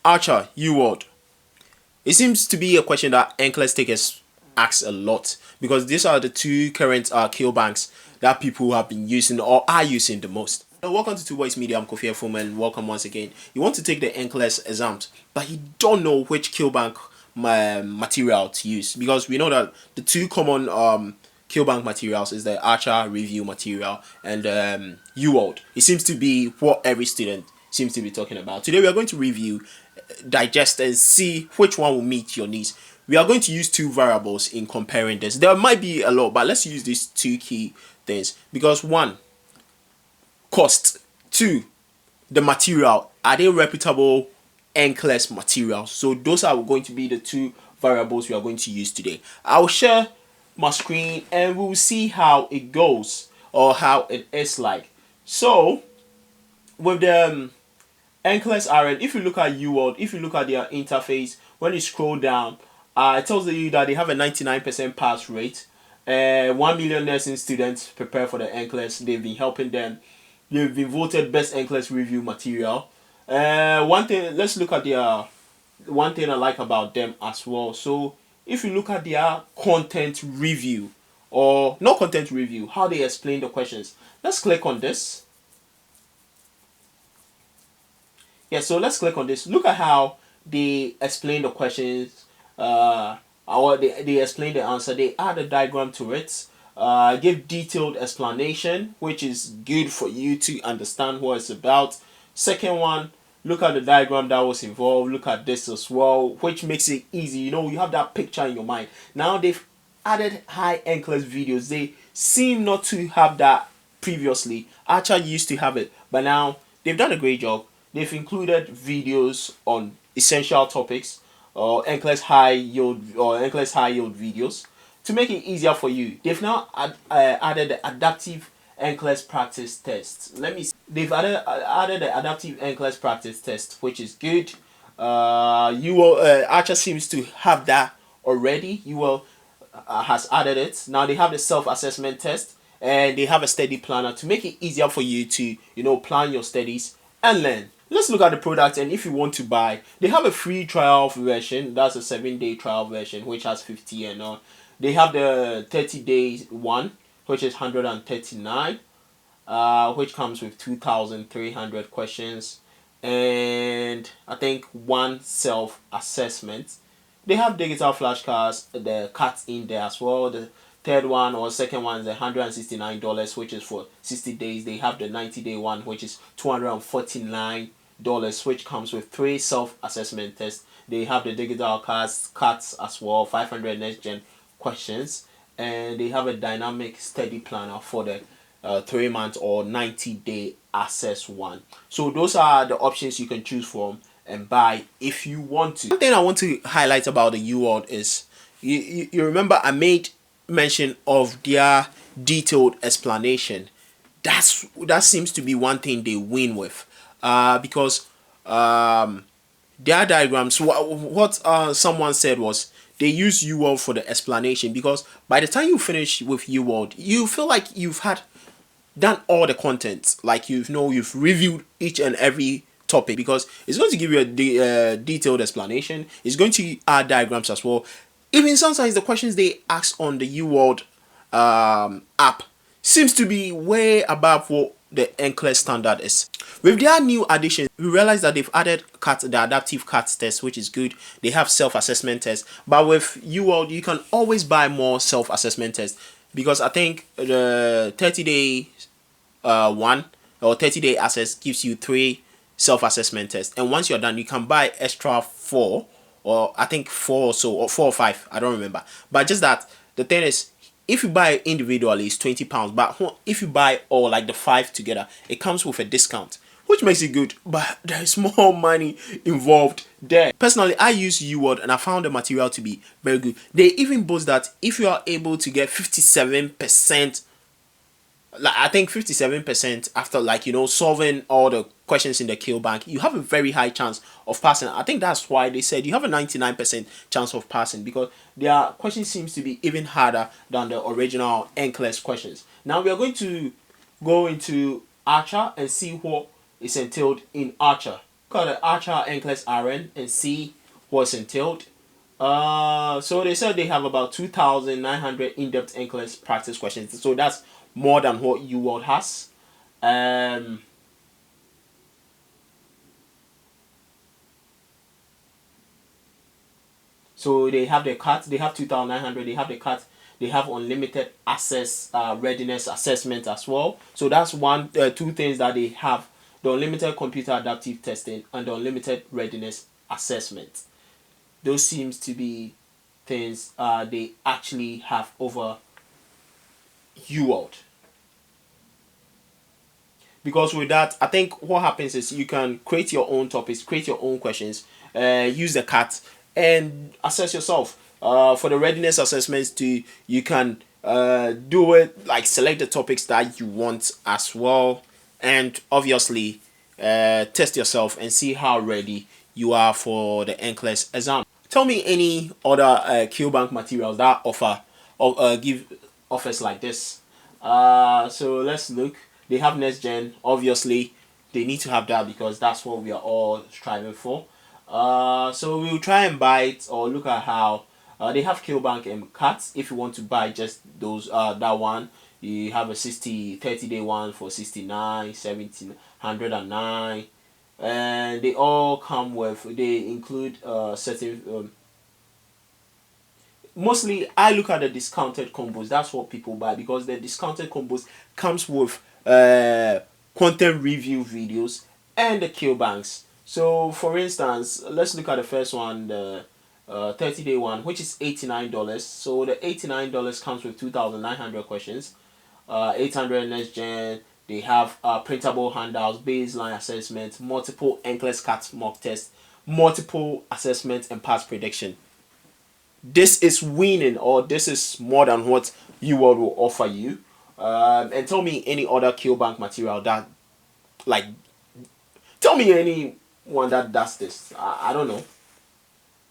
Archer, Uworld. It seems to be a question that nclex takers ask a lot because these are the two current kill banks that people have been using or are using the most. Welcome to Two Voice Media. I'm Kofi Efum and welcome once again. You want to take the nclex exams, but you don't know which kill bank material to use because we know that the two common kill bank materials is the Archer review material and Uworld. It seems to be what every student seems to be talking about. Today we are going to review, digest and see which one will meet your needs. We are going to use two variables in comparing this. There might be a lot, but let's use these two key things because one, cost, two, the material, are they reputable nclex materials? So those are going to be the two variables we are going to use today. I'll share my screen and we'll see how it goes or how it is like. So with the nclexRN, if you look at Uworld, if you look at their interface, when you scroll down, it tells you that they have a 99% pass rate. 1 million nursing students prepare for the nclex. They've been helping them. They've been voted best nclex review material. One thing, let's look at their one thing I like about them as well. So if you look at their content review, or not content review, how they explain the questions, let's click on this. Yeah, so let's click on this. Look at how they explain the questions, or they explain the answer. They add a diagram to it, give detailed explanation, which is good for you to understand what it's about. Second one, look at the diagram that was involved. Look at this as well, which makes it easy. You know, you have that picture in your mind. Now they've added high nclex videos. They seem not to have that previously. Archer used to have it, but now they've done a great job. They've included videos on essential topics or nclex high yield videos to make it easier for you. They've now added the adaptive nclex practice test. Let me see. They've added the adaptive nclex practice test, which is good. Archer seems to have that already. Uworld has added it. Now they have the self-assessment test and they have a study planner to make it easier for you to plan your studies and learn. Let's look at the product, and if you want to buy, they have a free trial version. That's a 7-day trial version, which has 50 and on. They have the 30-day one, which is 139, which comes with 2,300 questions, and I think one self-assessment. They have digital flashcards, the cards in there as well. The third one or second one is $169, which is for 60 days. They have the 90-day one, which is $249, which comes with 3 self-assessment tests. They have the digital cards as well, 500 next gen questions, and they have a dynamic study planner for the 3-month or 90-day access one. So those are the options you can choose from and buy if you want to. One thing I want to highlight about the Uworld is you remember I made mention of their detailed explanation. That seems to be one thing they win with, because their diagrams, what someone said was they use Uworld for the explanation, because by the time you finish with Uworld, you feel like you've done all the content, like you've reviewed each and every topic, because it's going to give you a detailed explanation. It's going to add diagrams as well. Even sometimes the questions they ask on the Uworld app seems to be way above what the nclex standard is. With their new additions, we realize that they've added the adaptive CAT test, which is good. They have self-assessment tests, but with Uworld, you can always buy more self-assessment tests, because I think the 30-day one or 30-day access gives you 3 self-assessment tests, and once you're done, you can buy extra 4, or I think 4 or so, or 4 or 5, I don't remember. But just that, the thing is, if you buy individually, it's £20, but if you buy all, like the 5 together, it comes with a discount, which makes it good, but there's more money involved there. Personally, I use Uworld and I found the material to be very good. They even boast that if you are able to get 57%, like I think 57% after solving all the questions in the kill bank, you have a very high chance of passing. I think that's why they said you have a 99% chance of passing, because their questions seems to be even harder than the original nclex questions. Now we are going to go into Archer and see what is entailed in Archer. Got the Archer nclex RN and see what's entailed. So they said they have about 2,900 in-depth nclex practice questions. So that's more than what Uworld has. Um, so they have the cut. They have 2,900. They have the cut. They have unlimited access readiness assessment as well. So that's two things that they have: the unlimited computer adaptive testing and the unlimited readiness assessment. Those seems to be things they actually have over Uworld. Because with that, I think what happens is you can create your own topics, create your own questions, use the cat, and assess yourself. For the readiness assessments, too, you can do it like select the topics that you want as well, and obviously test yourself and see how ready you are for the NCLEX exam. Tell me any other QBank materials that offer or give offers like this. So let's look. They have next gen. Obviously, they need to have that because that's what we are all striving for. So we'll try and buy it or look at how they have QBank and cards. If you want to buy just those that one, you have a 30-day one for 69, 17, 109, and they all come with. They include certain. Mostly, I look at the discounted combos. That's what people buy because the discounted combos comes with content review videos and the kill banks. So, for instance, let's look at the first one, the 30-day one, which is $89. So the $89 comes with 2,900 questions, 800 next gen. They have printable handouts, baseline assessments, multiple NCLEX cat mock tests, multiple assessments, and past prediction. This is winning, or this is more than what Uworld will offer you. And tell me any other kill bank material that, like, tell me any one that does this. I don't know.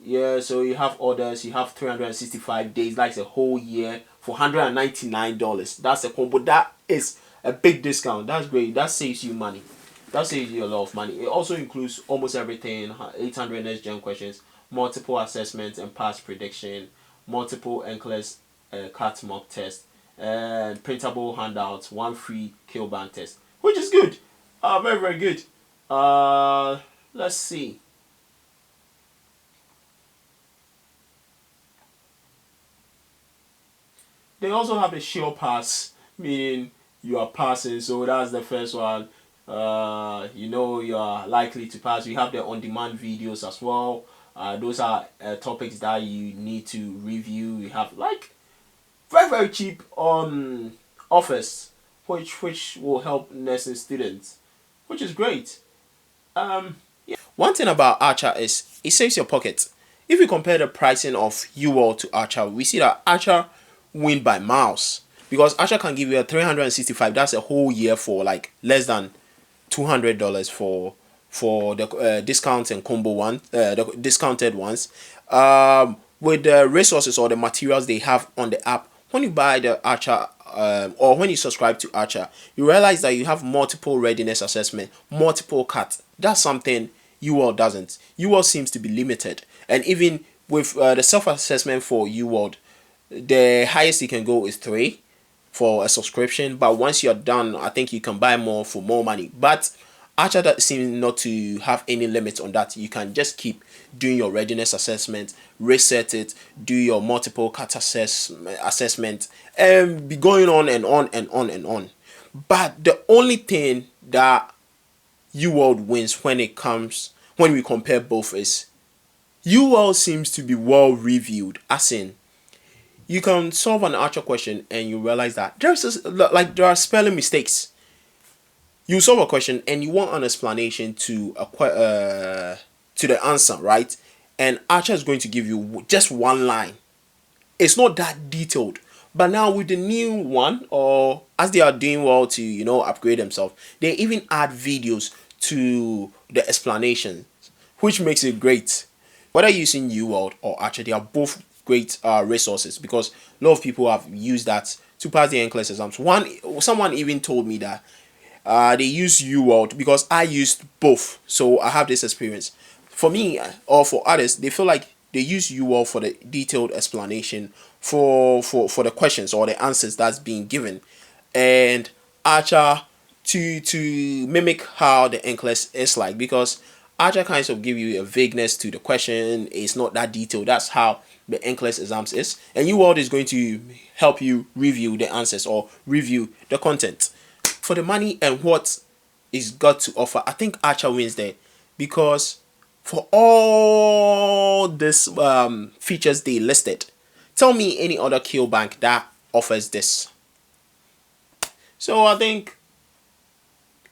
Yeah, so you have orders, you have 365 days, that's a whole year for $199. That's a combo. That is a big discount. That's great. That saves you money. That saves you a lot of money. It also includes almost everything: 800 next gen questions, multiple assessments and past prediction, multiple NCLEX cat mock test, and printable handouts, one free kill bank test, which is good. Very, very good. Let's see. They also have the sure pass, meaning you are passing. So that's the first one. You know you are likely to pass. You have the on-demand videos as well. Those are topics that you need to review. You have like very, very cheap offers, which will help nursing students, which is great. Yeah. One thing about Archer is it saves your pocket. If you compare the pricing of Uworld to Archer, we see that Archer win by miles because Archer can give you a 365. That's a whole year for like less than $200 for the discounts and combo one, the discounted ones. With the resources or the materials they have on the app, when you buy the Archer or when you subscribe to Archer, you realize that you have multiple readiness assessment, multiple cuts. That's something Uworld doesn't. Uworld seems to be limited, and even with the self-assessment for Uworld, the highest you can go is 3 for a subscription. But once you're done, I think you can buy more for more money. But Archer that seems not to have any limits on that. You can just keep doing your readiness assessment, reset it, do your multiple cut assessment, and be going on and on and on and on. But the only thing that Uworld wins when we compare both is Uworld seems to be well reviewed, as in you can solve an Archer question and you realize that there are spelling mistakes. You solve a question and you want an explanation to the answer, right? And Archer is going to give you just one line. It's not that detailed. But now with the new one, or as they are doing well to upgrade themselves, they even add videos to the explanation, which makes it great. Whether using Uworld or Archer, they are both great resources because a lot of people have used that to pass the NCLEX exams. Someone even told me that they use Uworld because I used both, so I have this experience. For me or for others, they feel like they use Uworld for the detailed explanation for the questions or the answers that's being given, and Archer to mimic how the nclex is like, because Archer kind of give you a vagueness to the question. It's not that detailed. That's how the nclex exams is, and Uworld is going to help you review the answers or review the content. For the money and what is got to offer, I think Archer wins there, because for all this features they listed, tell me any other kill bank that offers this. So I think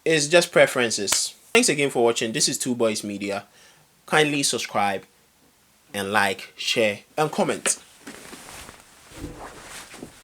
it's just preferences. Thanks again for watching. This is Two Boys Media. Kindly subscribe and like, share, and comment.